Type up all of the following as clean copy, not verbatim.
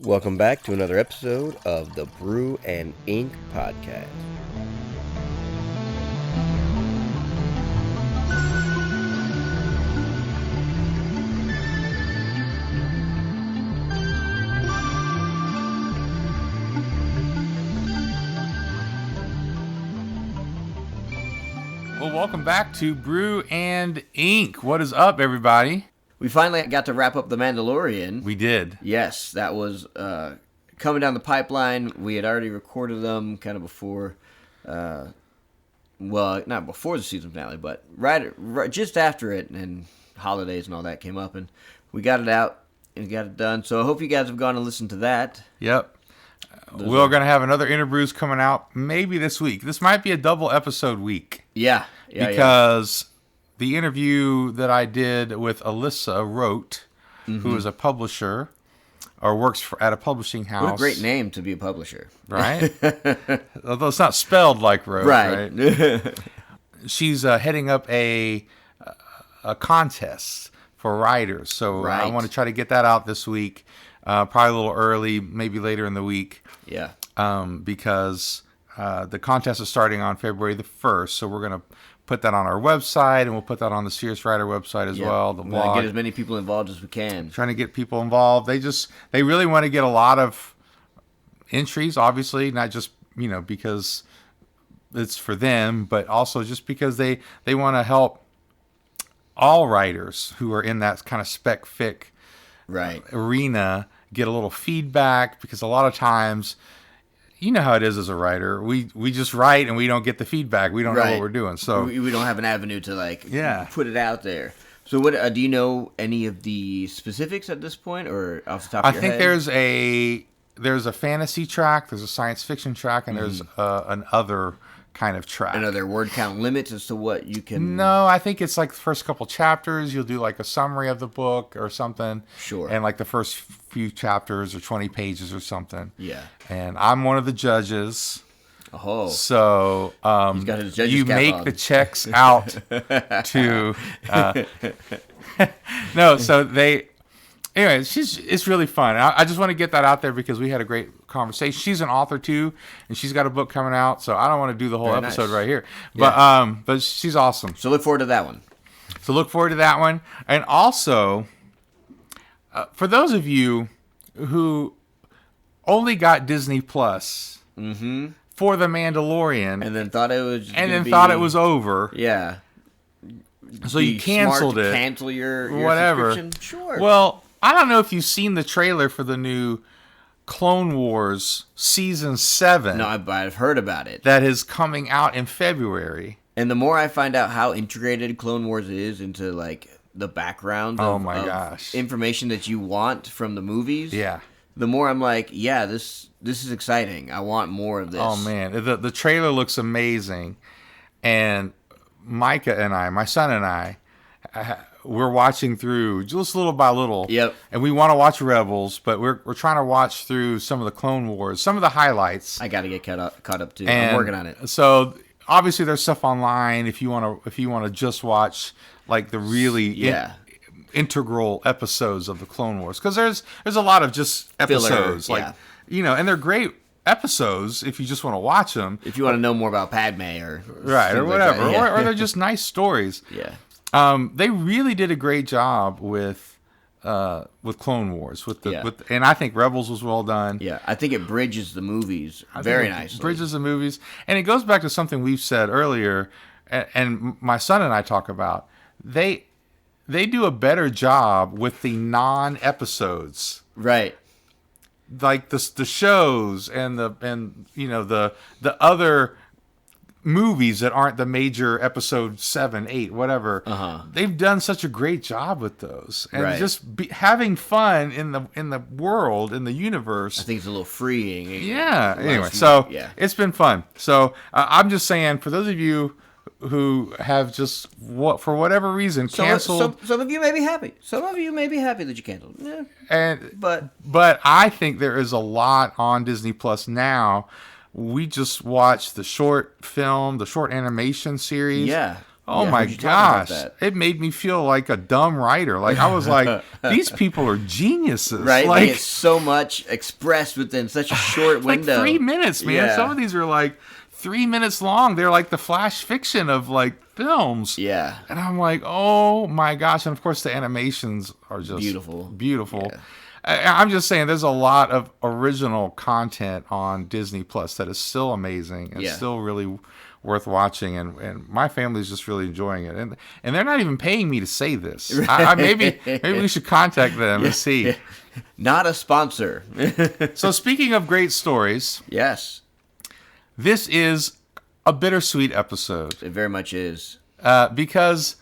Welcome back to another episode of the Brew and Ink podcast. Well, welcome back to Brew and Ink. What is up, everybody? We finally got to wrap up The Mandalorian. We did. Yes, that was coming down the pipeline. We had already recorded them kind of before, well, not before the season finale, but right just after it, and holidays and all that came up, and we got it out and got it done. So I hope you guys have gone and listened to that. Yep. We're going to have another Interbrews coming out maybe this week. This might be a double episode week. Yeah. Because the interview that I did with Alyssa Rote, who is a publisher or works at a publishing house. What a great name to be a publisher. Right? Although it's not spelled like Rote, right? She's heading up a contest for writers. So I want to try to get that out this week. Probably a little early, maybe later in the week. Yeah. Because the contest is starting on February the 1st. So we're going to put that on our website, and we'll put that on the Serious Writer website as well. The blog. Get as many people involved as we can. Trying to get people involved. They really want to get a lot of entries, obviously, not just, because it's for them, but also just because they want to help all writers who are in that kind of spec fic arena get a little feedback, because a lot of times, you know how it is as a writer. We just write and we don't get the feedback. We don't know what we're doing. So we don't have an avenue to put it out there. So what do you know any of the specifics at this point, or off the top of your head? I think there's a fantasy track, there's a science fiction track, and there's an other kind of track. And are there word count limits as to what you can... No, I think it's like the first couple chapters, you'll do like a summary of the book or something. Sure. And like the first few chapters or 20 pages or something. Yeah. And I'm one of the judges. Oh. So He's got his judge's you cap make on. the checks out to... no, so they... Anyway, it's really fun. I just want to get that out there because we had a great conversation. She's an author too, and she's got a book coming out. So I don't want to do the whole episode right here, but she's awesome. So look forward to that one. And also, for those of you who only got Disney Plus for The Mandalorian, and then thought it was over, yeah. So you canceled it. Cancel your whatever. subscription? Sure. Well, I don't know if you've seen the trailer for the new Clone Wars Season 7. No, I've heard about it. That is coming out in February. And the more I find out how integrated Clone Wars is into like the background of information that you want from the movies, the more I'm like, yeah, this is exciting. I want more of this. Oh man, the trailer looks amazing. And Micah and I, my son and I, we're watching through just little by little. Yep. And we want to watch Rebels, but we're trying to watch through some of the Clone Wars, some of the highlights. I got to get caught up too. I'm working on it. So obviously there's stuff online if you want to just watch like the really integral episodes of the Clone Wars, because there's a lot of just episodes and they're great episodes if you just want to watch them. If you want to know more about Padme or whatever, like or they're just nice stories. Yeah. They really did a great job with Clone Wars, and I think Rebels was well done. Yeah, I think it bridges the movies very nicely. Bridges the movies, and it goes back to something we've said earlier, and my son and I talk about. They do a better job with the non-episodes, right? Like the shows and the other movies that aren't the major episode 7, 8, whatever. They've done such a great job with those, and just having fun in the world, in the universe. I think it's a little freeing. Yeah. Anyway, so it's been fun. So I'm just saying, for those of you who have just for whatever reason canceled, some of you may be happy. Some of you may be happy that you canceled. Yeah. But I think there is a lot on Disney Plus now. We just watched the short animation series Oh Yeah, my who'd you talk about gosh. that? It made me feel like a dumb writer. Like I was like, these people are geniuses. Right? Like, They get so much expressed within such a short like window. 3 minutes, man. Yeah. Some of these are like 3 minutes long. They're like the flash fiction of like films. Yeah. And I'm like, oh my gosh. And of course the animations are just Beautiful. Beautiful. Yeah. I'm just saying there's a lot of original content on Disney Plus that is still amazing and Yeah. still really worth watching, and my family's just really enjoying it, and they're not even paying me to say this. Maybe we should contact them and see. Not a sponsor. So speaking of great stories, Yes, this is a bittersweet episode it very much is. because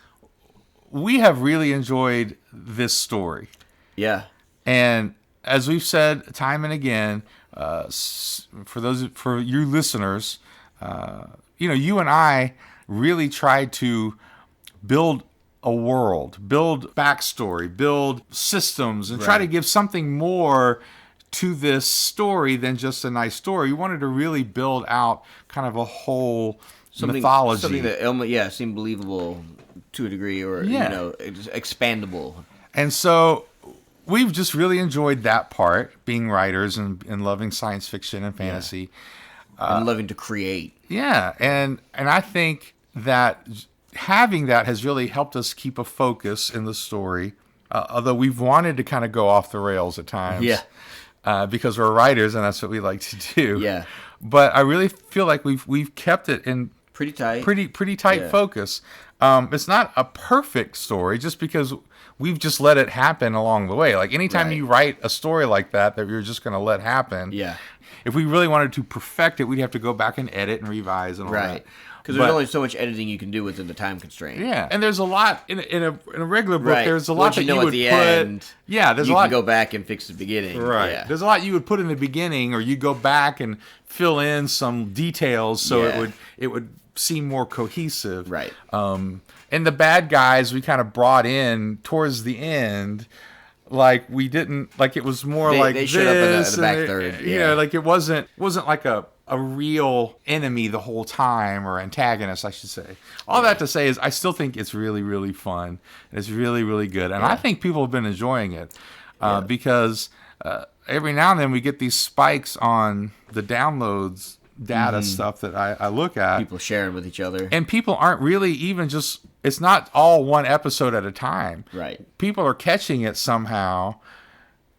we have really enjoyed this story, Yeah. and as we've said time and again, for you listeners. You and I really tried to build a world, build backstory, build systems, and try to give something more to this story than just a nice story. We wanted to really build out kind of a whole mythology. Something that seemed believable to a degree, or expandable. And so we've just really enjoyed that part, being writers and loving science fiction and fantasy. And loving to create. Yeah, and I think that having that has really helped us keep a focus in the story, although we've wanted to kind of go off the rails at times. Yeah. Because we're writers and that's what we like to do. Yeah. But I really feel like we've kept it in Pretty tight. pretty tight focus. It's not a perfect story just because we've just let it happen along the way. Like anytime Right. you write a story like that you're just going to let happen. Yeah. If we really wanted to perfect it, we'd have to go back and edit and revise and all that. Right. Because there's only so much editing you can do within the time constraint. Yeah, and there's a lot in a regular book. Right. There's a lot Once that you know you at would the put. end, Yeah, there's you a lot. can go back and fix the beginning. Right. Yeah. There's a lot you would put in the beginning, or you go back and fill in some details so it would seem more cohesive. Right. And the bad guys we kind of brought in towards the end. Like we didn't like it was more like they this showed up in the back and third. Yeah, like it wasn't like a real enemy the whole time, or antagonist, I should say. All that to say is I still think it's really, really fun. It's really, really good. And I think people have been enjoying it because every now and then we get these spikes on the downloads data stuff that I look at. People sharing with each other. And people aren't really even just, it's not all one episode at a time. Right. People are catching it somehow,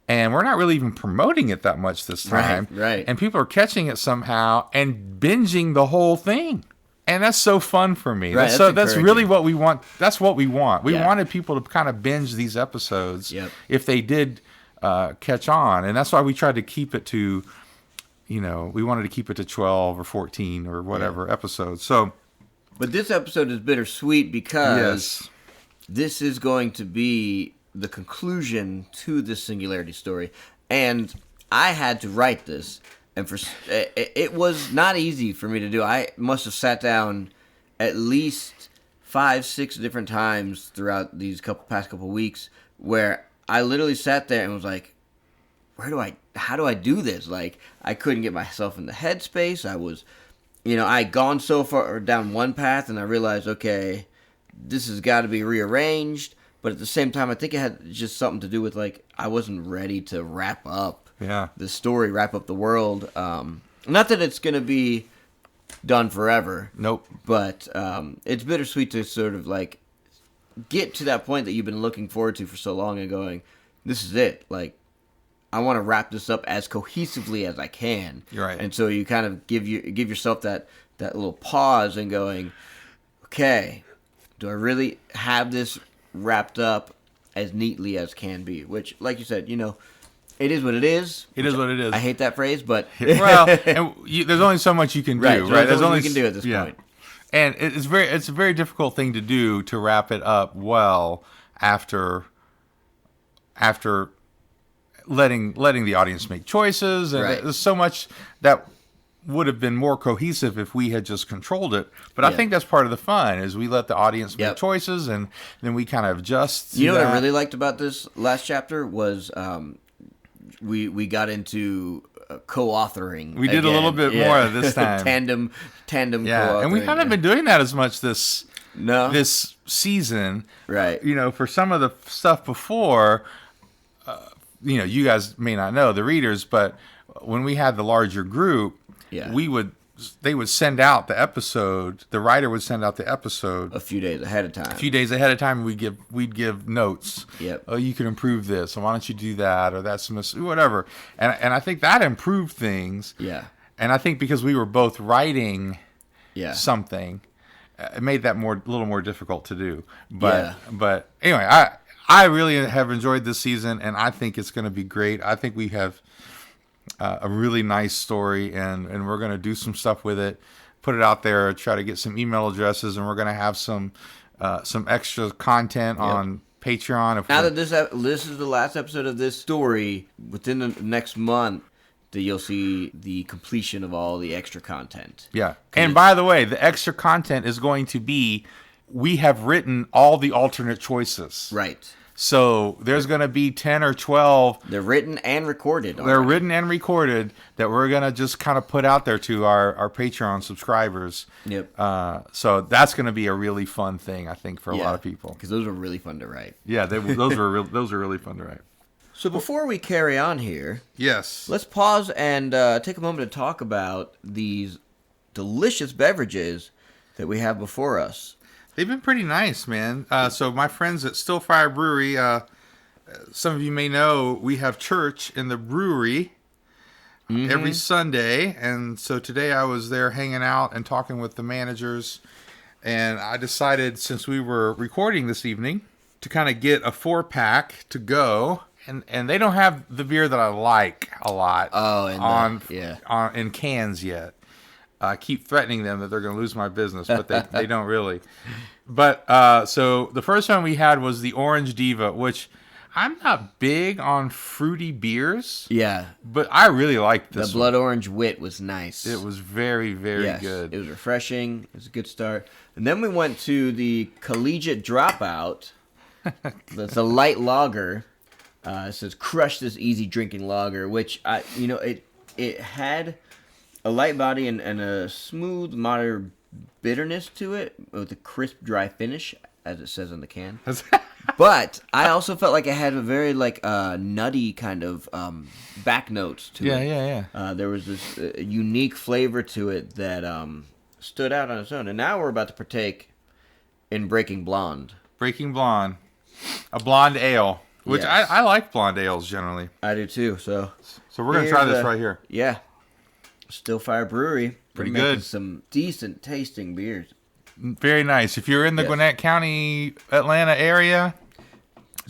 and we're not really even promoting it that much this time. Right. And people are catching it somehow and binging the whole thing. And that's so fun for me. Right, That's really what we want. That's what we want. We Yeah. wanted people to kind of binge these episodes if they did catch on. And that's why we tried to keep it to, we wanted to keep it to 12 or 14 or whatever episodes. So, but this episode is bittersweet because this is going to be the conclusion to this Singularity story. And I had to write this. And it was not easy for me to do. I must have sat down at least 5-6 different times throughout these past couple weeks where I literally sat there and was like, how do I do this? Like, I couldn't get myself in the headspace. I was, I'd gone so far down one path and I realized, okay, this has got to be rearranged. But at the same time, I think it had just something to do with, like, I wasn't ready to wrap up the story, wrap up the world. Not that it's going to be done forever. Nope. But it's bittersweet to sort of, like, get to that point that you've been looking forward to for so long and going, this is it. Like, I want to wrap this up as cohesively as I can. You're right. And so you kind of give yourself that little pause and going, okay, do I really have this wrapped up as neatly as can be? Which, like you said, it is what it is. It is what it is. I hate that phrase, but well, and there's only so much you can do, right? There's only you can do at this point. And it's a very difficult thing to do to wrap it up well after letting the audience make choices, and there's so much that would have been more cohesive if we had just controlled it. But I think that's part of the fun is we let the audience make choices, and then we kind of adjust. You know what I really liked about this last chapter was we got into co-authoring. We did a little bit more this time. tandem yeah, co-authoring. and we haven't been doing that as much this No. this season. Right. For some of the stuff before, you guys may not know, the readers, but when we had the larger group, Yeah. they would send out the episode. The writer would send out the episode a few days ahead of time. A few days ahead of time, we'd give notes. Yep. Oh, you can improve this. Why don't you do that? Or that's whatever. And I think that improved things. Yeah. And I think because we were both writing something, it made that a little more difficult to do. But anyway, I really have enjoyed this season, and I think it's going to be great. I think we have a really nice story, and we're going to do some stuff with it, put it out there, try to get some email addresses, and we're going to have some extra content on Patreon. Now that this is the last episode of this story, within the next month, that you'll see the completion of all the extra content. Yeah. And by the way, the extra content is going to be, we have written all the alternate choices. Right. So there's going to be 10 or 12. They're written and recorded. They're written and recorded that we're going to just kind of put out there to our Patreon subscribers. Yep. So that's going to be a really fun thing, I think, for a lot of people. Because those are really fun to write. Yeah, those are really fun to write. So before we carry on here, yes, let's pause and take a moment to talk about these delicious beverages that we have before us. They've been pretty nice, man. So my friends at Stillfire Brewery, some of you may know, we have church in the brewery every Sunday. And so today I was there hanging out and talking with the managers. And I decided, since we were recording this evening, to kind of get a 4-pack to go. And they don't have the beer that I like a lot in cans yet. I keep threatening them that they're going to lose my business, but they don't really. But so the first one we had was the Orange Diva, which I'm not big on fruity beers. Yeah. But I really liked this. The Blood Orange Wit was nice. It was very, very good. It was refreshing. It was a good start. And then we went to the Collegiate Dropout. That's a light lager. It says, "Crush this easy drinking lager," which it had a light body and a smooth, moderate bitterness to it with a crisp, dry finish, as it says on the can. But I also felt like it had a very nutty kind of back notes to it. Yeah. There was this unique flavor to it that stood out on its own. And now we're about to partake in Breaking Blonde. Breaking Blonde, a blonde ale. Which yes. I like blonde ales generally. I do too. So we're gonna try this right here. Yeah, Stillfire Brewery. Pretty They're good. Making some decent tasting beers. Very nice. If you're in the Gwinnett County, Atlanta area,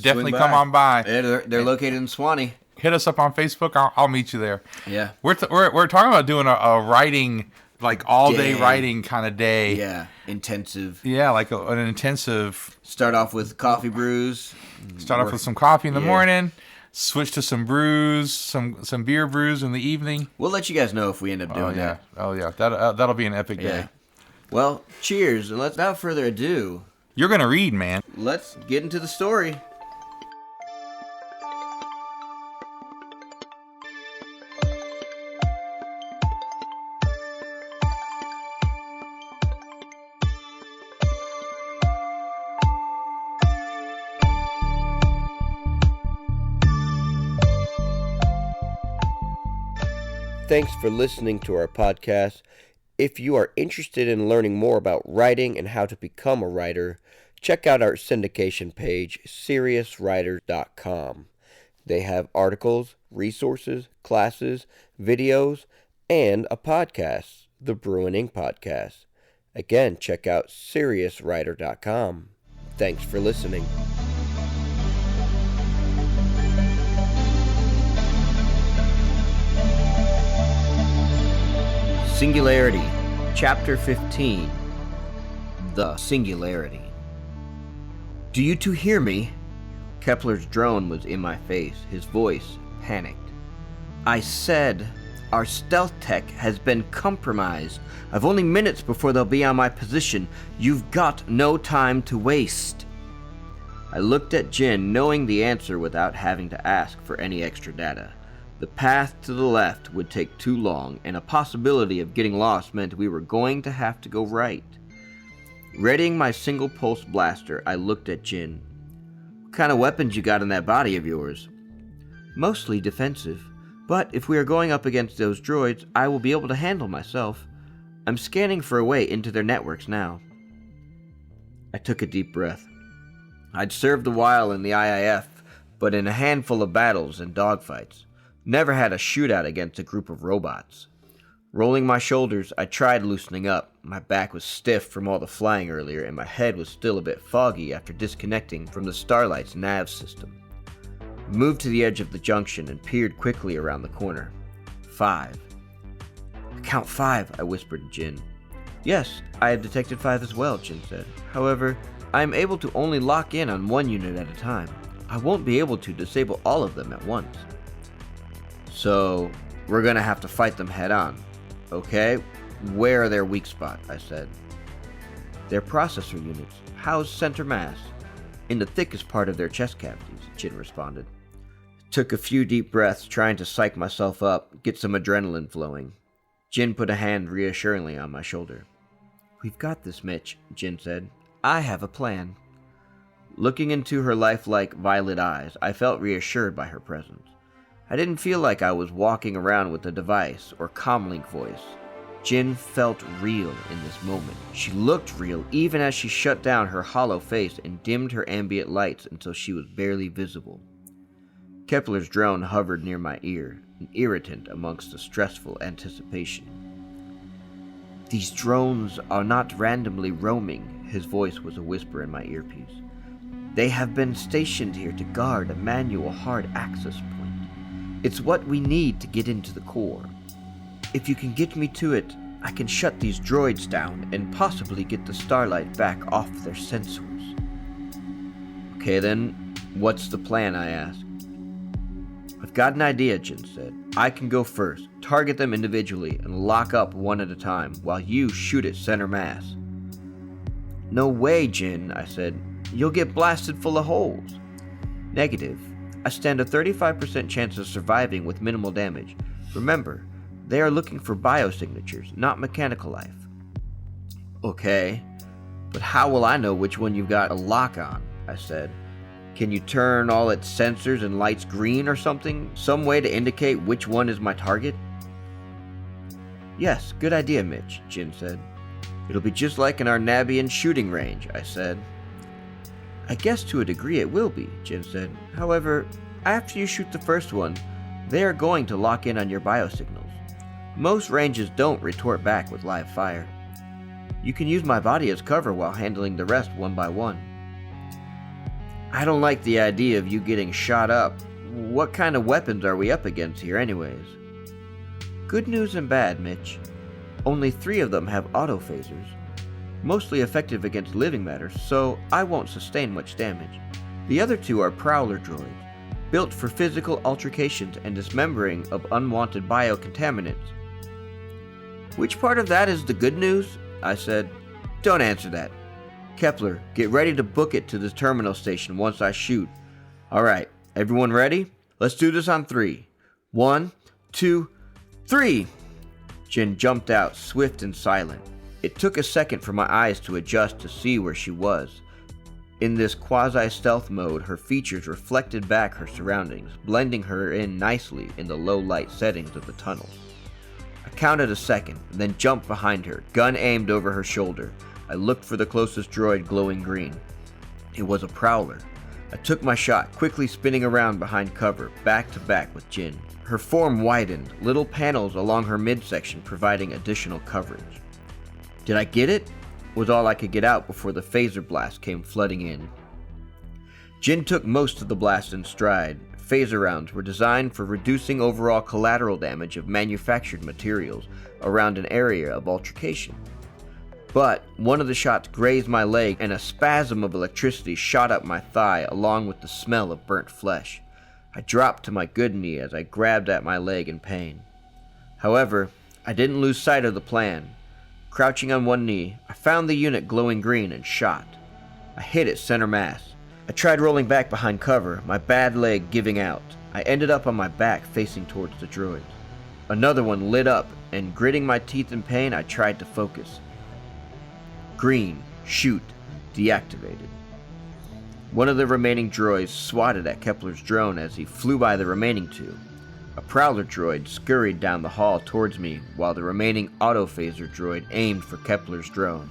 definitely come on by. Yeah, they're located in Swanee. Hit us up on Facebook. I'll meet you there. Yeah, we're talking about doing a writing, like all day writing kind of day. Yeah, intensive. Yeah, like an intensive. Start off with coffee brews. Start off with some coffee in the morning. Switch to some brews, some beer brews in the evening. We'll let you guys know if we end up doing that. Oh yeah, that'll be an epic day. Well, cheers, and without further ado, you're gonna read, man. Let's get into the story. Thanks for listening to our podcast. If you are interested in learning more about writing and how to become a writer, check out our syndication page, SeriousWriter.com. They have articles, resources, classes, videos, and a podcast, the Brew and Ink Podcast. Again, check out SeriousWriter.com. Thanks for listening. Singularity, Chapter 15, The Singularity. Do you two hear me? Kepler's drone was in my face, his voice panicked. I said, our stealth tech has been compromised. I've only minutes before they'll be on my position. You've got no time to waste. I looked at Jinn, knowing the answer without having to ask for any extra data. The path to the left would take too long, and a possibility of getting lost meant we were going to have to go right. Readying my single pulse blaster, I looked at Jinn. What kind of weapons you got in that body of yours? Mostly defensive, but if we are going up against those droids, I will be able to handle myself. I'm scanning for a way into their networks now. I took a deep breath. I'd served a while in the IIF, but in a handful of battles and dogfights. Never had a shootout against a group of robots. Rolling my shoulders, I tried loosening up. My back was stiff from all the flying earlier, and my head was still a bit foggy after disconnecting from the Starlight's nav system. I moved to the edge of the junction and peered quickly around the corner. 5. Count 5, I whispered to Jinn. Yes, I have detected 5 as well, Jinn said. However, I am able to only lock in on one unit at a time. I won't be able to disable all of them at once. So, we're gonna have to fight them head on. Okay, where are their weak spots? I said. Their processor units, housed center mass, in the thickest part of their chest cavities, Jinn responded. Took a few deep breaths, trying to psych myself up, get some adrenaline flowing. Jinn put a hand reassuringly on my shoulder. We've got this, Mitch, Jinn said. I have a plan. Looking into her lifelike violet eyes, I felt reassured by her presence. I didn't feel like I was walking around with a device or comlink voice. Jinn felt real in this moment. She looked real even as she shut down her hollow face and dimmed her ambient lights until she was barely visible. Kepler's drone hovered near my ear, an irritant amongst the stressful anticipation. These drones are not randomly roaming, his voice was a whisper in my earpiece. They have been stationed here to guard a manual hard access point. It's what we need to get into the core. If you can get me to it, I can shut these droids down and possibly get the Starlight back off their sensors. Okay then, what's the plan? I asked. I've got an idea, Jinn said. I can go first, target them individually, and lock up one at a time, while you shoot at center mass. No way, Jinn, I said. You'll get blasted full of holes. Negative. I stand a 35% chance of surviving with minimal damage. Remember, they are looking for biosignatures, not mechanical life. Okay, but how will I know which one you've got a lock on? I said. Can you turn all its sensors and lights green or something? Some way to indicate which one is my target? Yes, good idea, Mitch, Jinn said. It'll be just like an Arnabian shooting range, I said. I guess to a degree it will be, Jinn said. However, after you shoot the first one, they are going to lock in on your biosignals. Most ranges don't retort back with live fire. You can use my body as cover while handling the rest one by one. I don't like the idea of you getting shot up. What kind of weapons are we up against here anyways? Good news and bad, Mitch. Only 3 of them have autophasers. Mostly effective against living matter, so I won't sustain much damage. The other 2 are prowler droids, built for physical altercations and dismembering of unwanted biocontaminants. Which part of that is the good news? I said. Don't answer that. Kepler, get ready to book it to the terminal station once I shoot. Alright, everyone ready? Let's do this on 3. 1, 2, 3! Jinn jumped out, swift and silent. It took a second for my eyes to adjust to see where she was. In this quasi-stealth mode, her features reflected back her surroundings, blending her in nicely in the low-light settings of the tunnels. I counted a second, then jumped behind her, gun aimed over her shoulder. I looked for the closest droid glowing green. It was a prowler. I took my shot, quickly spinning around behind cover, back to back with Jinn. Her form widened, little panels along her midsection providing additional coverage. Did I get it? Was all I could get out before the phaser blast came flooding in. Jinn took most of the blast in stride. Phaser rounds were designed for reducing overall collateral damage of manufactured materials around an area of altercation. But one of the shots grazed my leg and a spasm of electricity shot up my thigh along with the smell of burnt flesh. I dropped to my good knee as I grabbed at my leg in pain. However, I didn't lose sight of the plan. Crouching on one knee, I found the unit glowing green and shot. I hit it center mass. I tried rolling back behind cover, my bad leg giving out. I ended up on my back facing towards the droid. Another one lit up, and gritting my teeth in pain, I tried to focus. Green, Shoot. Deactivated. One of the remaining droids swatted at Kepler's drone as he flew by the remaining two. A Prowler droid scurried down the hall towards me, while the remaining Autophaser droid aimed for Kepler's drone.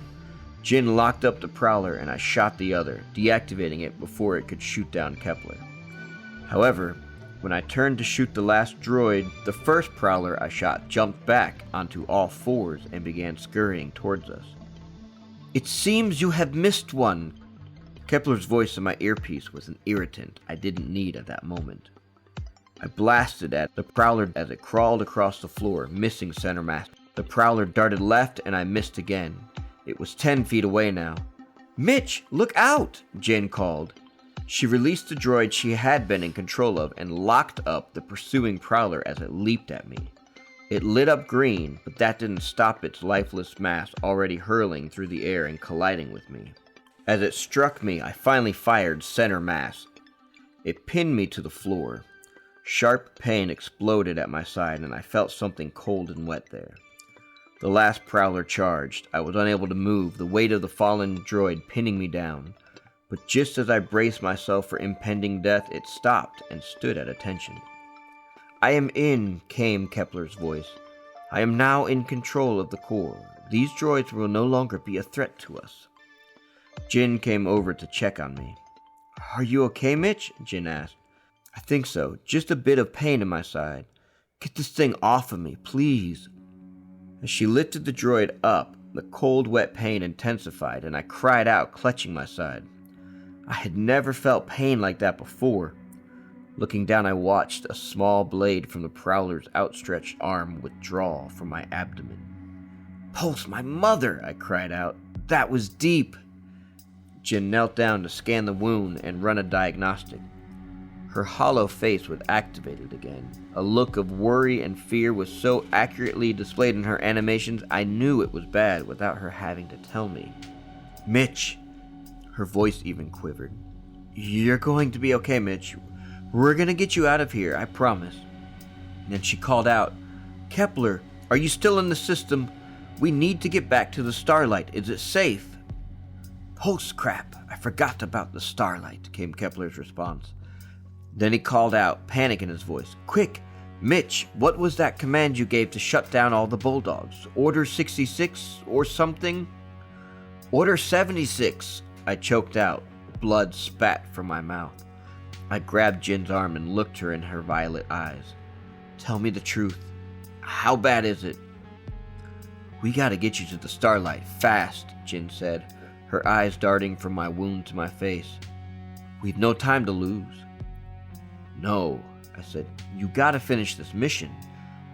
Jinn locked up the Prowler and I shot the other, deactivating it before it could shoot down Kepler. However, when I turned to shoot the last droid, the first Prowler I shot jumped back onto all fours and began scurrying towards us. "It seems you have missed one." Kepler's voice in my earpiece was an irritant I didn't need at that moment. I blasted at the Prowler as it crawled across the floor, missing center mass. The Prowler darted left and I missed again. It was 10 feet away now. "Mitch, look out!" Jinn called. She released the droid she had been in control of and locked up the pursuing Prowler as it leaped at me. It lit up green, but that didn't stop its lifeless mass already hurling through the air and colliding with me. As it struck me, I finally fired center mass. It pinned me to the floor. Sharp pain exploded at my side and I felt something cold and wet there. The last Prowler charged. I was unable to move, the weight of the fallen droid pinning me down. But just as I braced myself for impending death, it stopped and stood at attention. "I am in," came Kepler's voice. "I am now in control of the core. These droids will no longer be a threat to us." Jinn came over to check on me. "Are you okay, Mitch?" Jinn asked. "I think so. Just a bit of pain in my side. Get this thing off of me, please." As she lifted the droid up, the cold, wet pain intensified, and I cried out, clutching my side. I had never felt pain like that before. Looking down, I watched a small blade from the Prowler's outstretched arm withdraw from my abdomen. "Pulse, my mother!" I cried out. "That was deep!" Jinn knelt down to scan the wound and run a diagnostic. Her hollow face was activated again. A look of worry and fear was so accurately displayed in her animations, I knew it was bad without her having to tell me. "Mitch!" Her voice even quivered. "You're going to be okay, Mitch. We're going to get you out of here, I promise." And then she called out, "Kepler, are you still in the system? We need to get back to the Starlight. Is it safe?" "Oh, crap. I forgot about the Starlight," came Kepler's response. Then he called out, panic in his voice. "Quick! Mitch, what was that command you gave to shut down all the Bulldogs? Order 66 or something?" "Order 76, I choked out. Blood spat from my mouth. I grabbed Jinn's arm and looked her in her violet eyes. "Tell me the truth. How bad is it?" "We gotta get you to the Starlight, fast," Jinn said, her eyes darting from my wound to my face. "We've no time to lose." "No," I said. "You gotta finish this mission.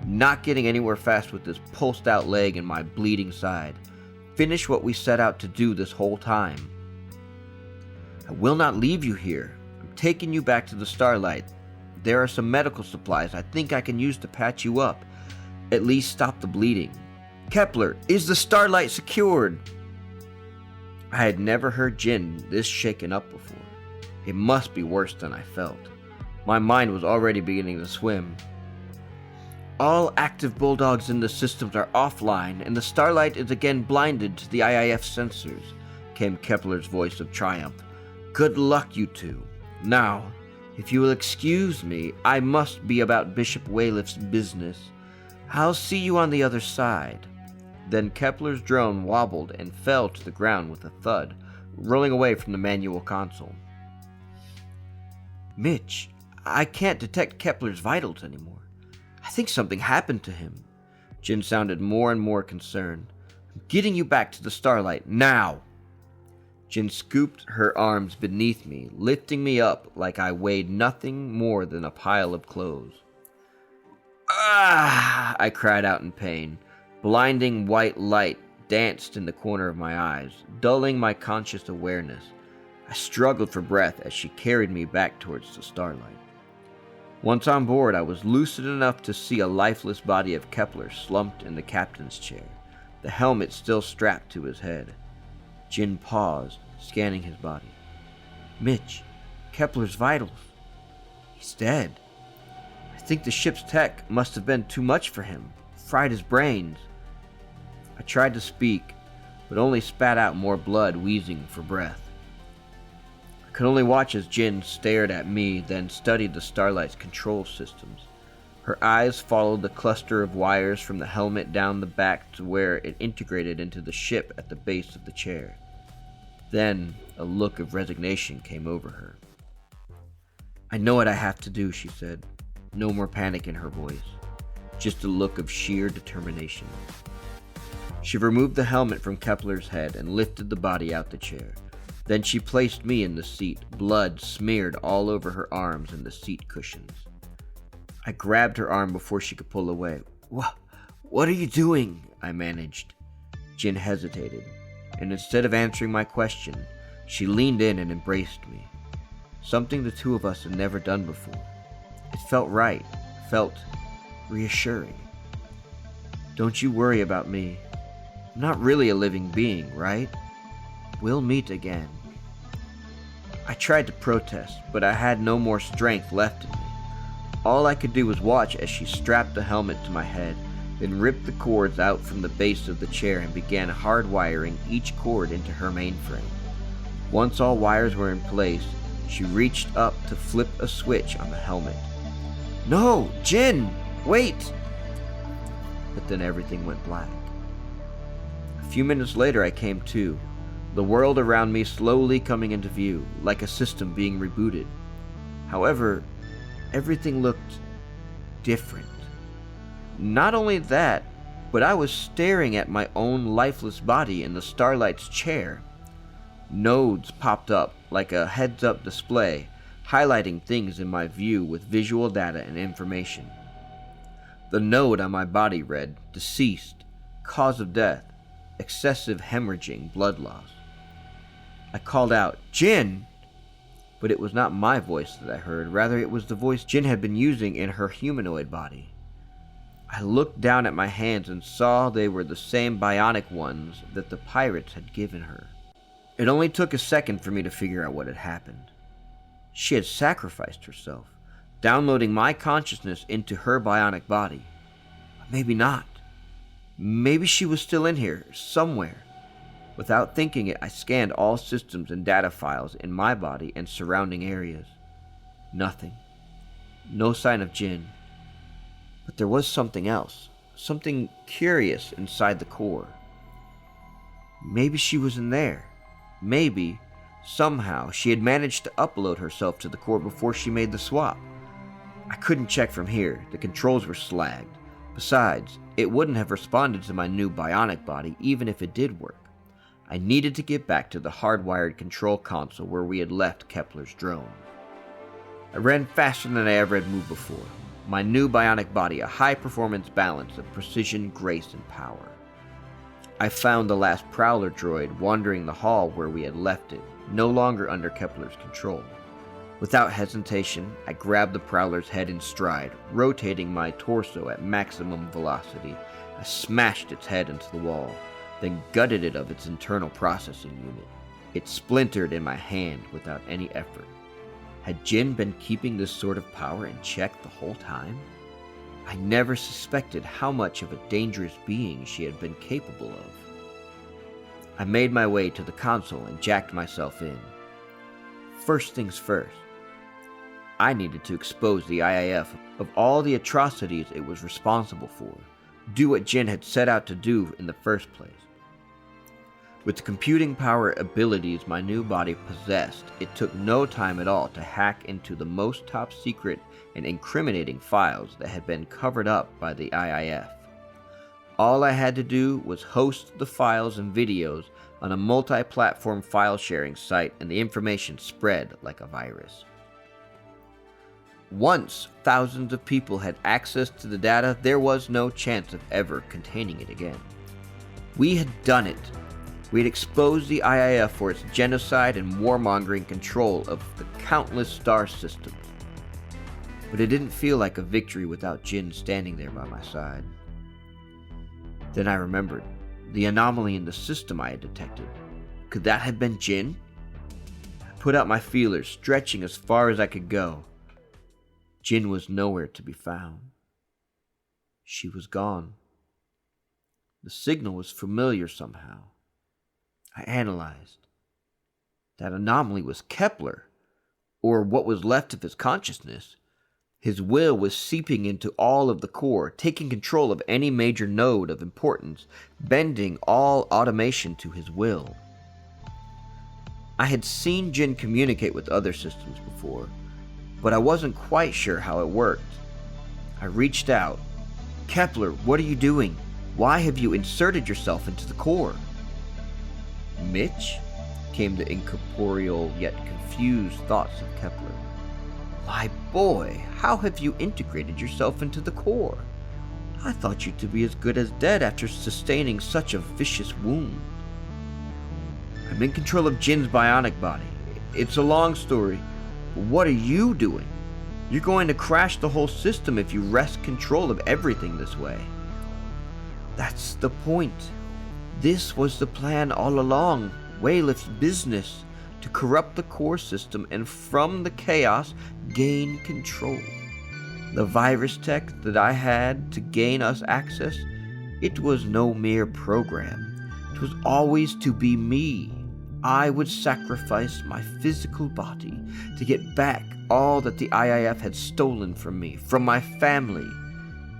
I'm not getting anywhere fast with this pulsed out leg and my bleeding side. Finish what we set out to do this whole time." "I will not leave you here. I'm taking you back to the Starlight. There are some medical supplies I think I can use to patch you up. At least stop the bleeding. Kepler, is the Starlight secured?" I had never heard Jinn this shaken up before. It must be worse than I felt. My mind was already beginning to swim. "All active Bulldogs in the systems are offline, and the Starlight is again blinded to the IIF sensors," came Kepler's voice of triumph. "Good luck, you two. Now, if you will excuse me, I must be about Bishop Wayliff's business. I'll see you on the other side." Then Kepler's drone wobbled and fell to the ground with a thud, rolling away from the manual console. "Mitch, I can't detect Kepler's vitals anymore. I think something happened to him." Jinn sounded more and more concerned. "I'm getting you back to the Starlight, now!" Jinn scooped her arms beneath me, lifting me up like I weighed nothing more than a pile of clothes. "Ah!" I cried out in pain. Blinding white light danced in the corner of my eyes, dulling my conscious awareness. I struggled for breath as she carried me back towards the Starlight. Once on board, I was lucid enough to see a lifeless body of Kepler slumped in the captain's chair, the helmet still strapped to his head. Jinn paused, scanning his body. "Mitch, Kepler's vitals. He's dead. I think the ship's tech must have been too much for him, fried his brains." I tried to speak, but only spat out more blood, wheezing for breath. I could only watch as Jinn stared at me, then studied the Starlight's control systems. Her eyes followed the cluster of wires from the helmet down the back to where it integrated into the ship at the base of the chair. Then a look of resignation came over her. "I know what I have to do," she said. No more panic in her voice, just a look of sheer determination. She removed the helmet from Kepler's head and lifted the body out the chair. Then she placed me in the seat, blood smeared all over her arms and the seat cushions. I grabbed her arm before she could pull away. What are you doing?" I managed. Jinn hesitated, and instead of answering my question, she leaned in and embraced me. Something the two of us had never done before. It felt right, felt reassuring. "Don't you worry about me. I'm not really a living being, right? We'll meet again." I tried to protest, but I had no more strength left in me. All I could do was watch as she strapped the helmet to my head, then ripped the cords out from the base of the chair and began hardwiring each cord into her mainframe. Once all wires were in place, she reached up to flip a switch on the helmet. "No, Jinn, wait!" But then everything went black. A few minutes later I came to, the world around me slowly coming into view, like a system being rebooted. However, everything looked different. Not only that, but I was staring at my own lifeless body in the Starlight's chair. Nodes popped up like a heads-up display, highlighting things in my view with visual data and information. The node on my body read, "Deceased, cause of death, excessive hemorrhaging, blood loss." I called out, "Jinn!" But it was not my voice that I heard, rather it was the voice Jinn had been using in her humanoid body. I looked down at my hands and saw they were the same bionic ones that the pirates had given her. It only took a second for me to figure out what had happened. She had sacrificed herself, downloading my consciousness into her bionic body. But maybe not. Maybe she was still in here, somewhere. Without thinking it, I scanned all systems and data files in my body and surrounding areas. Nothing. No sign of Jinn. But there was something else, something curious inside the core. Maybe she was in there. Maybe, somehow, she had managed to upload herself to the core before she made the swap. I couldn't check from here. The controls were slagged. Besides, it wouldn't have responded to my new bionic body even if it did work. I needed to get back to the hardwired control console where we had left Kepler's drone. I ran faster than I ever had moved before. My new bionic body, a high-performance balance of precision, grace, and power. I found the last Prowler droid wandering the hall where we had left it, no longer under Kepler's control. Without hesitation, I grabbed the Prowler's head in stride, rotating my torso at maximum velocity. I smashed its head into the wall, then gutted it of its internal processing unit. It splintered in my hand without any effort. Had Jinn been keeping this sort of power in check the whole time? I never suspected how much of a dangerous being she had been capable of. I made my way to the console and jacked myself in. First things first, I needed to expose the IIF of all the atrocities it was responsible for, do what Jinn had set out to do in the first place. With the computing power abilities my new body possessed, it took no time at all to hack into the most top secret and incriminating files that had been covered up by the IIF. All I had to do was host the files and videos on a multi-platform file sharing site, and the information spread like a virus. Once thousands of people had access to the data, there was no chance of ever containing it again. We had done it. We had exposed the IIF for its genocide and warmongering control of the countless star systems. But it didn't feel like a victory without Jinn standing there by my side. Then I remembered the anomaly in the system I had detected. Could that have been Jinn? I put out my feelers, stretching as far as I could go. Jinn was nowhere to be found. She was gone. The signal was familiar somehow. I analyzed. That anomaly was Kepler, or what was left of his consciousness. His will was seeping into all of the core, taking control of any major node of importance, bending all automation to his will. I had seen Jinn communicate with other systems before, but I wasn't quite sure how it worked. I reached out. Kepler, what are you doing? Why have you inserted yourself into the core? Mitch? Came the incorporeal yet confused thoughts of Kepler. My boy, how have you integrated yourself into the core? I thought you to be as good as dead after sustaining such a vicious wound. I'm in control of Jinn's bionic body. It's a long story, but what are you doing? You're going to crash the whole system if you wrest control of everything this way. That's the point. This was the plan all along, Weylif's business, to corrupt the core system and from the chaos gain control. The virus tech that I had to gain us access, it was no mere program. It was always to be me. I would sacrifice my physical body to get back all that the IIF had stolen from me, from my family.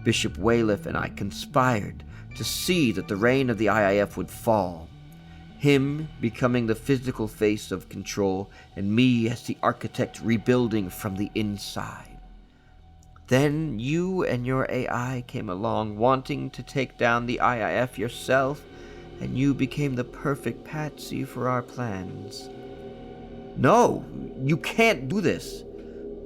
Bishop Weylif and I conspired to see that the reign of the IIF would fall. Him becoming the physical face of control, and me as the architect rebuilding from the inside. Then you and your AI came along wanting to take down the IIF yourself, and you became the perfect patsy for our plans. No, you can't do this.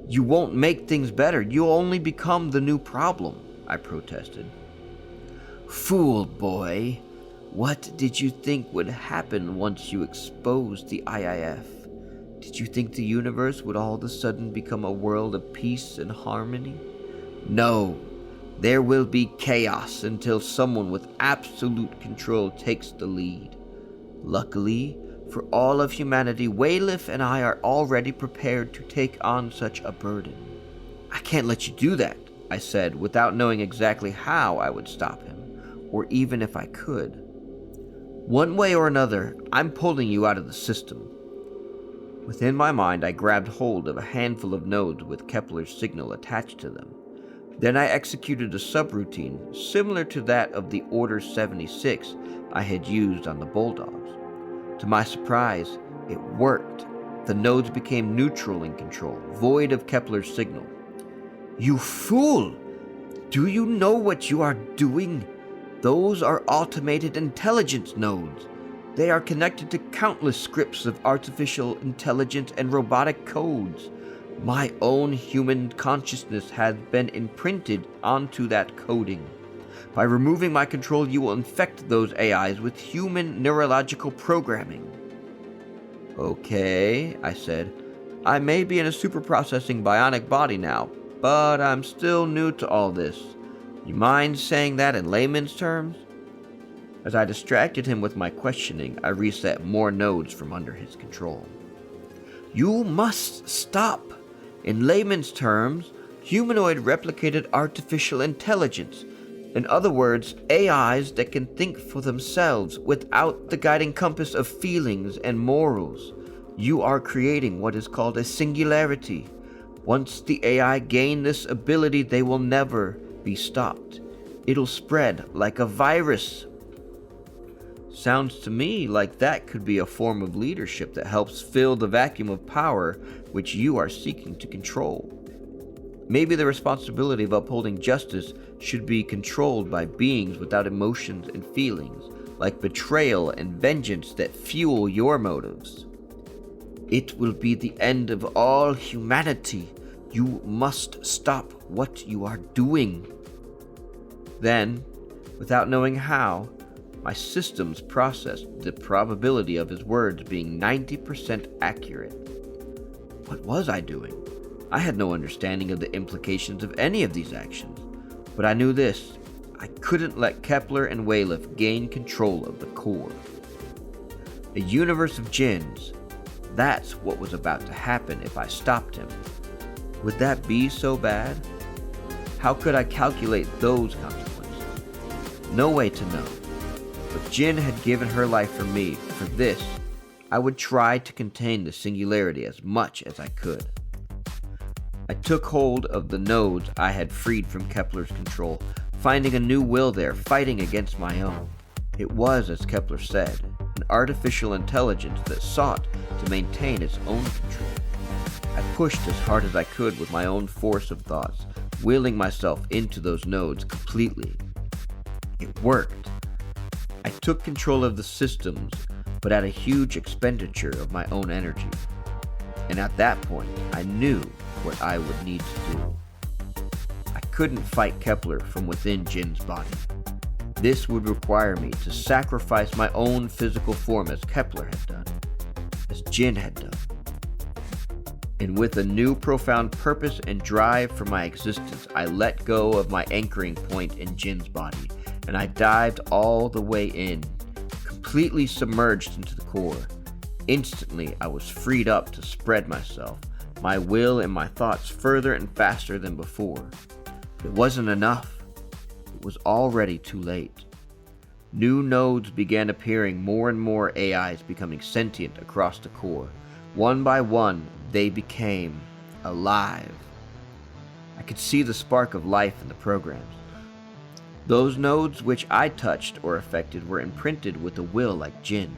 You won't make things better. You'll only become the new problem, I protested. Fool boy, what did you think would happen once you exposed the IIF? Did you think the universe would all of a sudden become a world of peace and harmony? No, there will be chaos until someone with absolute control takes the lead. Luckily, for all of humanity, Weylif and I are already prepared to take on such a burden. I can't let you do that, I said, without knowing exactly how I would stop him, or even if I could. One way or another, I'm pulling you out of the system. Within my mind, I grabbed hold of a handful of nodes with Kepler's signal attached to them. Then I executed a subroutine similar to that of the Order 76 I had used on the Bulldogs. To my surprise, it worked. The nodes became neutral in control, void of Kepler's signal. You fool! Do you know what you are doing? Those are automated intelligence nodes. They are connected to countless scripts of artificial intelligence and robotic codes. My own human consciousness has been imprinted onto that coding. By removing my control, you will infect those AIs with human neurological programming. Okay, I said. I may be in a super-processing bionic body now, but I'm still new to all this. You mind saying that in layman's terms? As I distracted him with my questioning, I reset more nodes from under his control. You must stop. In layman's terms, humanoid replicated artificial intelligence. In other words, AIs that can think for themselves without the guiding compass of feelings and morals. You are creating what is called a singularity. Once the AI gain this ability, they will never be stopped. It'll spread like a virus. Sounds to me like that could be a form of leadership that helps fill the vacuum of power which you are seeking to control. Maybe the responsibility of upholding justice should be controlled by beings without emotions and feelings, like betrayal and vengeance that fuel your motives. It will be the end of all humanity. You must stop what you are doing. Then, without knowing how, my systems processed the probability of his words being 90% accurate. What was I doing? I had no understanding of the implications of any of these actions, but I knew this. I couldn't let Kepler and Weylif gain control of the core. A universe of Jinns, that's what was about to happen if I stopped him. Would that be so bad? How could I calculate those consequences? No way to know. But Jinn had given her life for me. For this, I would try to contain the singularity as much as I could. I took hold of the nodes I had freed from Kepler's control, finding a new will there, fighting against my own. It was, as Kepler said, an artificial intelligence that sought to maintain its own control. I pushed as hard as I could with my own force of thoughts, willing myself into those nodes completely. It worked. I took control of the systems, but at a huge expenditure of my own energy. And at that point, I knew what I would need to do. I couldn't fight Kepler from within Jinn's body. This would require me to sacrifice my own physical form as Kepler had done, as Jinn had done. And with a new profound purpose and drive for my existence, I let go of my anchoring point in Jinn's body, and I dived all the way in, completely submerged into the core. Instantly, I was freed up to spread myself, my will and my thoughts further and faster than before. It wasn't enough. It was already too late. New nodes began appearing, more and more AIs becoming sentient across the core. One by one, they became alive. I could see the spark of life in the programs. Those nodes which I touched or affected were imprinted with a will like Jinn's,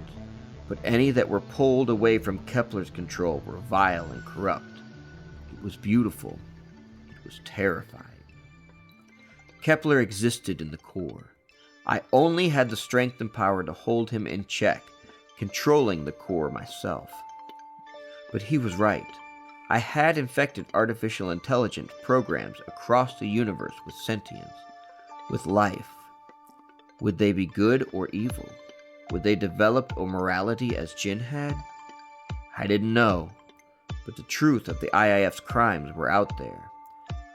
but any that were pulled away from Kepler's control were vile and corrupt. It was beautiful. It was terrifying. Kepler existed in the core. I only had the strength and power to hold him in check, controlling the core myself. But he was right. I had infected artificial intelligence programs across the universe with sentience, with life. Would they be good or evil? Would they develop a morality as Jinn had? I didn't know, but the truth of the IIF's crimes were out there.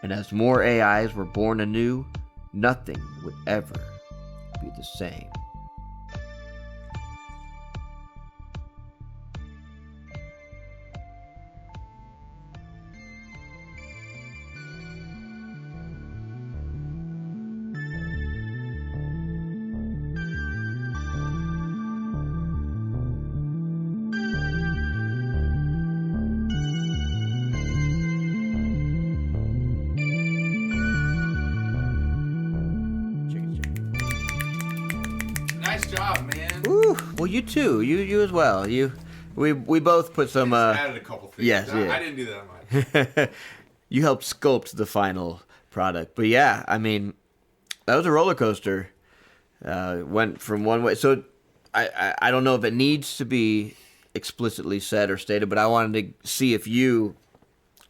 And as more AIs were born anew, nothing would ever be the same. Nice job, man. Ooh, well, you too. You as well. We both put some. Added a couple things. Yes, I didn't do that much. You helped sculpt the final product, but yeah, I mean, that was a roller coaster. Went from one way. So I don't know if it needs to be explicitly said or stated, but I wanted to see if you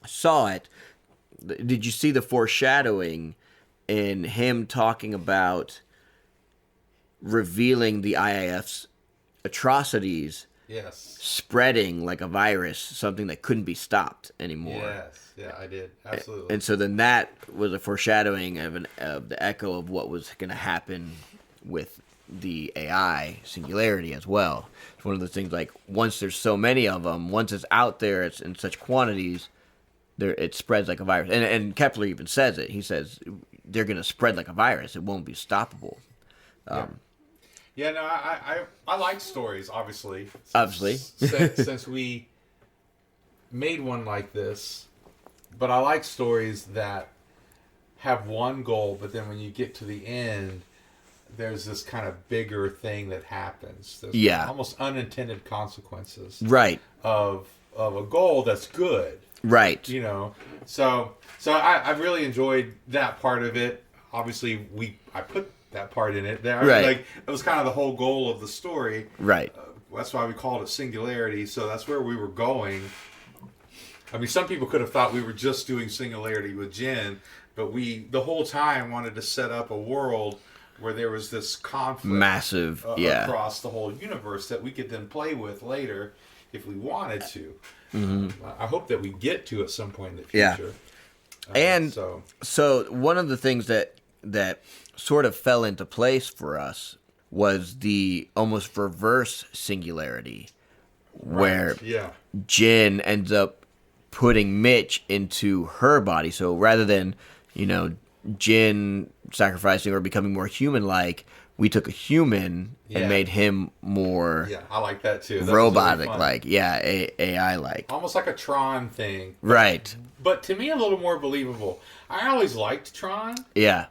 saw it. Did you see the foreshadowing in him talking about revealing the IIF's atrocities, Yes. spreading like a virus, something that couldn't be stopped anymore? Yes. Yeah, I did. Absolutely. And so then that was a foreshadowing of the echo of what was going to happen with the AI Singularity as well. It's one of the things, like, once there's so many of them, once it's out there, it's in such quantities, it spreads like a virus. And Kepler even says it. He says they're going to spread like a virus. It won't be stoppable. Yeah, no, I like stories, obviously. Obviously. Since we made one like this. But I like stories that have one goal, but then when you get to the end, there's this kind of bigger thing that happens. There's almost unintended consequences. Right. Of a goal that's good. Right. You know. So I really enjoyed that part of it. Obviously, I put that part in it. Right. Like, it was kind of the whole goal of the story. Right. That's why we called it Singularity. So that's where we were going. I mean, some people could have thought we were just doing Singularity with Jinn, but we, the whole time, wanted to set up a world where there was this conflict. Massive, across the whole universe that we could then play with later if we wanted to. Mm-hmm. I hope that we get to at some point in the future. And so one of the things that sort of fell into place for us was the almost reverse Singularity, where Jinn ends up putting Mitch into her body. So rather than, Jinn sacrificing or becoming more human-like, we took a human and made him more I like that too. That robotic, really like AI like. Almost like a Tron thing. Right. But to me, a little more believable. I always liked Tron. Yeah.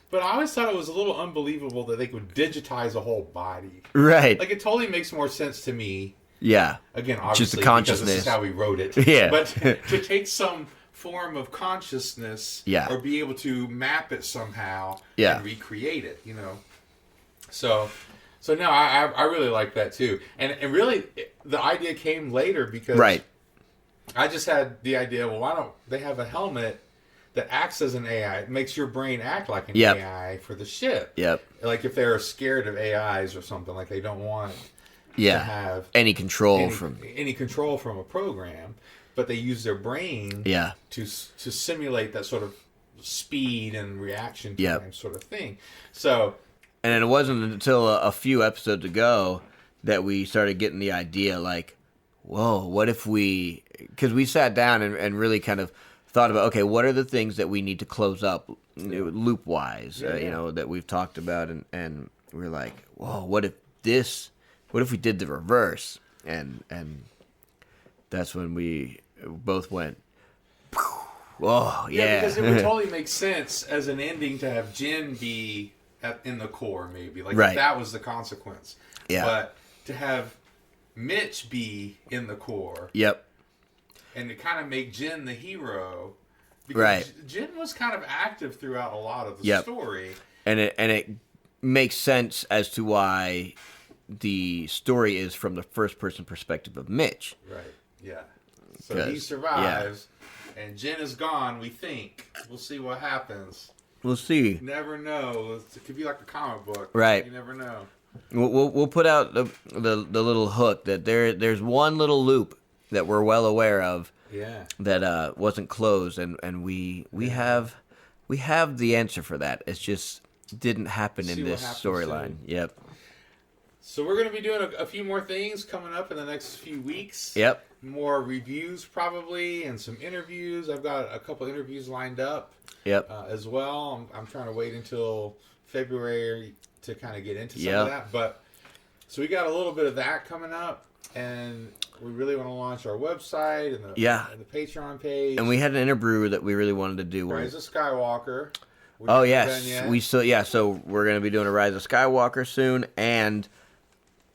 But I always thought it was a little unbelievable that they could digitize a whole body. Right. Like, it totally makes more sense to me. Yeah. Again, obviously, just the consciousness. Because this is how we wrote it. Yeah. But to take some form of consciousness or be able to map it somehow and recreate it, you know. So no, I really like that too. And really, the idea came later because I just had the idea, well, why don't they have a helmet that acts as an AI? It makes your brain act like an AI for the ship. Yep. Like if they're scared of AIs or something, like they don't want to have any control from a program, but they use their brain to simulate that sort of speed and reaction time sort of thing. So, and it wasn't until a few episodes ago that we started getting the idea, like, whoa, what if we... Because we sat down and really kind of thought about, okay, what are the things that we need to close up loop-wise, you know, that we've talked about, and we're like, whoa, what if we did the reverse? And that's when we both went, whoa, yeah. Because it would totally make sense as an ending to have Jinn be in the core, maybe. Like, if that was the consequence. Yeah. But to have Mitch be in the core. Yep. And to kind of make Jinn the hero. Because Jinn was kind of active throughout a lot of the story. And it makes sense as to why the story is from the first person perspective of Mitch. Right, yeah. So he survives, and Jinn is gone, we think. We'll see what happens. We'll see. You never know. It could be like a comic book. Right. You never know. We'll put out the little hook that there's one little loop that we're well aware of that wasn't closed, and we have the answer for that. It's just didn't happen in this storyline. Yep. So we're going to be doing a few more things coming up in the next few weeks. Yep. More reviews probably, and some interviews. I've got a couple interviews lined up. Yep. As well. I'm trying to wait until February to kind of get into some of that. But so we got a little bit of that coming up, and we really want to launch our website and the Patreon page. And we had an interbrew that we really wanted to do. Rise of Skywalker. Oh yes, we still So we're going to be doing a Rise of Skywalker soon, and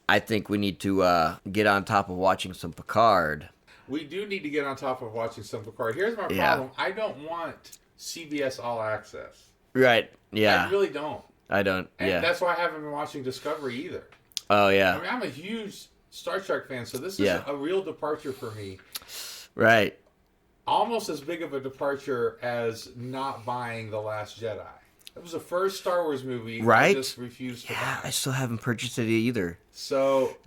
I think we need to get on top of watching some Picard. We do need to get on top of watching some Picard. Here's my problem. I don't want CBS All Access. Right. Yeah. I really don't. I don't. And that's why I haven't been watching Discovery either. Oh yeah. I mean, I'm a huge Star Trek fan, so this is a real departure for me. Right. Almost as big of a departure as not buying The Last Jedi. It was the first Star Wars movie I just refused to buy. I still haven't purchased it either. So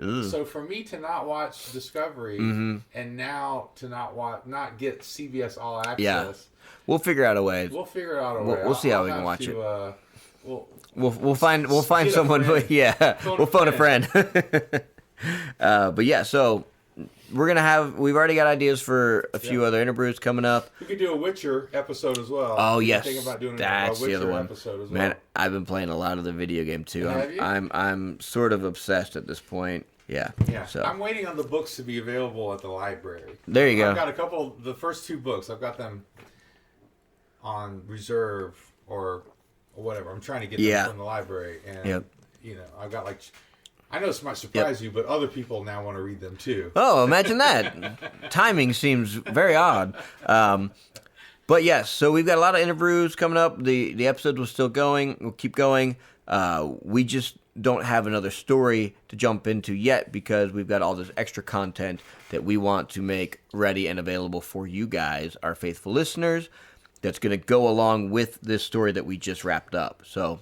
for me to not watch Discovery and now to not get CBS All Access, we'll figure out a way. We'll figure out a way. We'll see how we can watch it. We'll find someone. We'll phone a friend. But yeah, so we've already got ideas for a few other interbrews coming up. We could do a Witcher episode as well. Oh yes, thinking about doing that's a Witcher the other one. Episode as Man, well. I've been playing a lot of the video game too. Have you? I'm sort of obsessed at this point. Yeah. So I'm waiting on the books to be available at the library. There you go. I've got a couple. The first two books, I've got them on reserve or whatever. I'm trying to get them from the library, and I've got like. I know this might surprise you, but other people now want to read them too. Oh, imagine that. Timing seems very odd. But yes, so we've got a lot of interviews coming up. The episode was still going. We'll keep going. We just don't have another story to jump into yet because we've got all this extra content that we want to make ready and available for you guys, our faithful listeners, that's going to go along with this story that we just wrapped up. So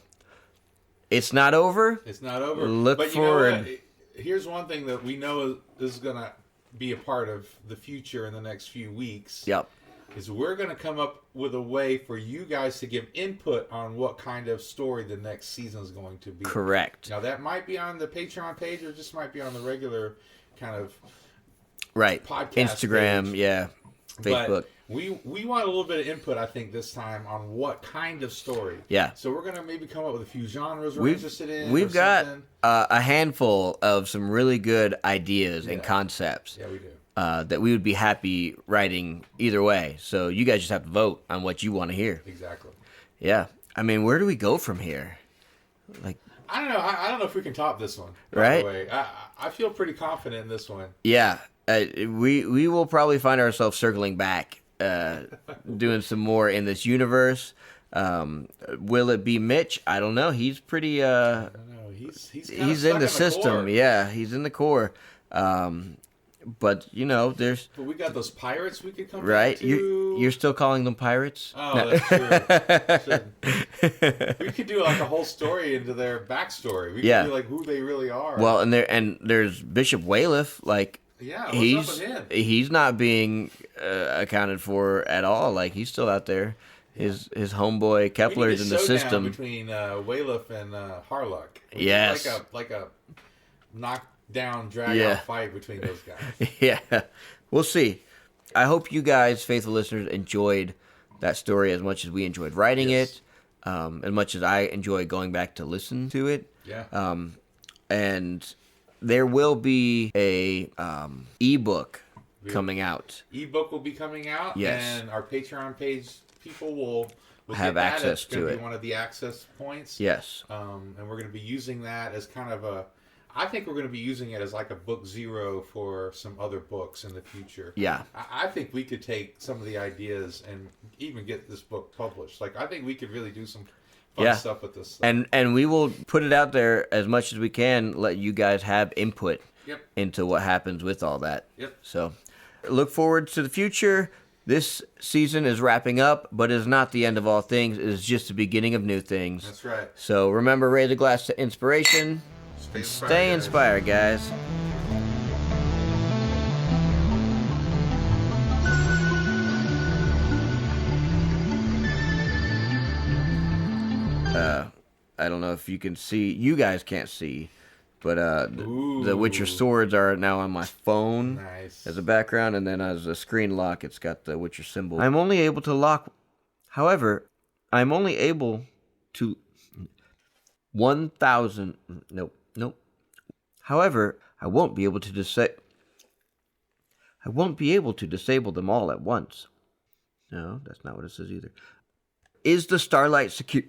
it's not over. It's not over. Look forward. You know what? Here's one thing that we know is going to be a part of the future in the next few weeks. Yep. Is we're going to come up with a way for you guys to give input on what kind of story the next season is going to be. Correct. Now, that might be on the Patreon page or just might be on the regular kind of podcast Instagram page. Facebook. But we want a little bit of input, I think, this time on what kind of story. Yeah. So we're going to maybe come up with a few genres we're interested in. We've got a handful of some really good ideas and concepts. Yeah, we do. That we would be happy writing either way. So you guys just have to vote on what you want to hear. Exactly. Yeah. I mean, where do we go from here? Like, I don't know. I don't know if we can top this one. Right? By the way. I feel pretty confident in this one. Yeah. We will probably find ourselves circling back, doing some more in this universe. Will it be Mitch? I don't know. He's pretty. I don't know. He's in the system. Yeah, he's in the core. But there's. But we got those pirates we could come right. back to. You're still calling them pirates? Oh, no. That's true. We could do like a whole story into their backstory. We could do like who they really are. Well, and there's Bishop Wayliff. Like, yeah, what's up with him? He's not being accounted for at all. Like, he's still out there. His homeboy Kepler's in the system between Wayliff and Harlock. Yes, like a knockdown, drag out fight between those guys. Yeah, we'll see. I hope you guys, faithful listeners, enjoyed that story as much as we enjoyed writing it, as much as I enjoy going back to listen to it. Yeah. And there will be a ebook coming out. Ebook will be coming out. Yes. And our Patreon page people will have access to it. It's going to be one of the access points. Yes. And we're going to be using that as kind of I think we're going to be using it as like a book zero for some other books in the future. Yeah. I think we could take some of the ideas and even get this book published. Like, I think we could really do some fun stuff with this stuff. And we will put it out there as much as we can, let you guys have input into what happens with all that. Yep. So look forward to the future. This season is wrapping up, but it is not the end of all things. It is just the beginning of new things. That's right. So remember, raise a glass to inspiration. Stay inspired, guys. I don't know if you can see. You guys can't see, but the Witcher swords are now on my phone as a background, and then as a screen lock, it's got the Witcher symbol. I'm only able to lock. However, I'm only able to 1,000. Nope. However, I won't be able to disable them all at once. No, that's not what it says either. Is the Starlight secure?